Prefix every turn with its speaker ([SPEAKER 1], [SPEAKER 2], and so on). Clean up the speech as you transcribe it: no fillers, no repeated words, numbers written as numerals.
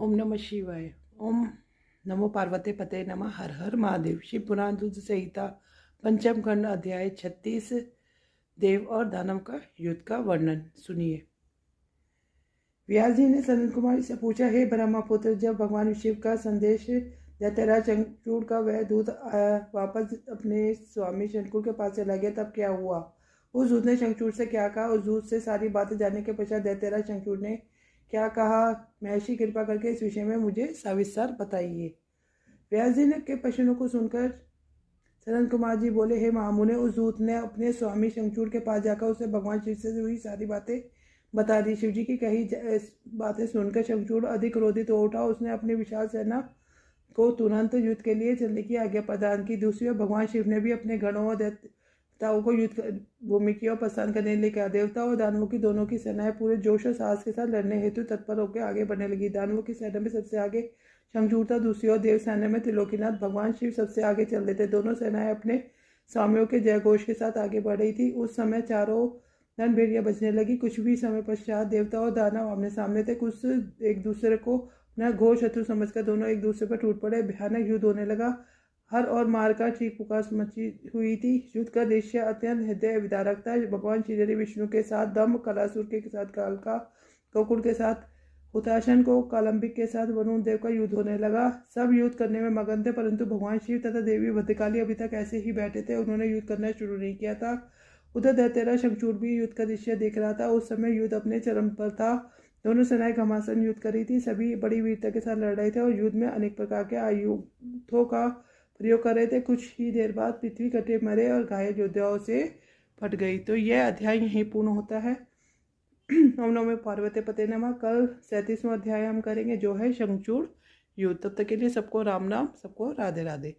[SPEAKER 1] ओम नमः शिवाय। ओम नमो पार्वती पते नमः। हर हर महादेव। शिव पुराण युद्ध संहिता पंचम खंड अध्याय 36 देव और दानव का युद्ध का वर्णन सुनिए। व्यास जी ने सनत कुमार से पूछा, हे ब्रह्मपुत्र, जब भगवान शिव का संदेश दैत्यराज शंकुर का वह दूत वापस अपने स्वामी शंकुर के पास चला गया, तब क्या हुआ? उस दूत ने शंकुर से क्या कहा? उस दूत से सारी बातें जानने के पश्चात दैत्यराज शंकुर ने क्या कहा? महर्षि, कृपा करके इस विषय में मुझे सविस्तार बताइए। व्यास जी ने के प्रश्नों को सुनकर सनत कुमार जी बोले, हे महामुने, उस दूत ने अपने स्वामी शंकुर के पास जाकर उसे भगवान शिव से हुई सारी बातें बता दी। शिव जी की कही बातें सुनकर शंकुर अधिक क्रोधित हो उठा। उसने अपनी विशाल सेना को तुरंत युद्ध के लिए चलने की आज्ञा प्रदान की। दूसरी ओर भगवान शिव ने भी अपने गणों और देवताओं को युद्ध भूमि की ओर प्रस्थान करने के लिए कहा। देवता और दानवों की दोनों की सेनाएं पूरे जोश और साहस के साथ लड़ने हेतु तत्पर होकर आगे बढ़ने लगी। दानवों की सेना में सबसे आगे शंकुर था। दूसरी ओर देव सेना में त्रिलोकीनाथ भगवान शिव सबसे आगे चल रहे थे। दोनों सेनाएं अपने स्वामियों के जयघोष के साथ आगे बढ़ रही थी। उस समय चारों रणभेड़ियां बजने लगी। कुछ भी समय पश्चात देवता और दानव आमने सामने थे। कुछ एक दूसरे को अपना घोर शत्रु समझकर दोनों एक दूसरे पर टूट पड़े। भयानक युद्ध होने लगा। हर और मार का चीख पुकार मची हुई थी। युद्ध का दृश्य अत्यंत हृदय विदारक था। भगवान श्री विष्णु के साथ दम्भ, कलासुर के साथ कालका, गोकुल के साथ हुताशन को, कालंबिक के साथ वरुण देव का युद्ध होने लगा। सब युद्ध करने में मगन थे, परंतु भगवान शिव तथा देवी भद्रकाली अभी तक ऐसे ही बैठे थे। उन्होंने युद्ध करना शुरू नहीं किया था। उधर दैत्यराज शंकुर भी युद्ध का दृश्य देख रहा था। उस समय युद्ध अपने चरम पर था। दोनों सेनाएं घमासान युद्ध कर रही थी। सभी बड़ी वीरता के साथ लड़ रहे थे और युद्ध में अनेक प्रकार के आयुधों का प्रयोग कर रहे थे। कुछ ही देर बाद पृथ्वी कटे मरे और घायल योद्धाओं से फट गई। तो यह अध्याय यहीं पूर्ण होता है। ओम नमो पार्वती पते नमः। कल 37वां अध्याय हम करेंगे, जो है शंकुर युद्ध। तब तक के लिए सबको राम नाम, सबको राधे राधे।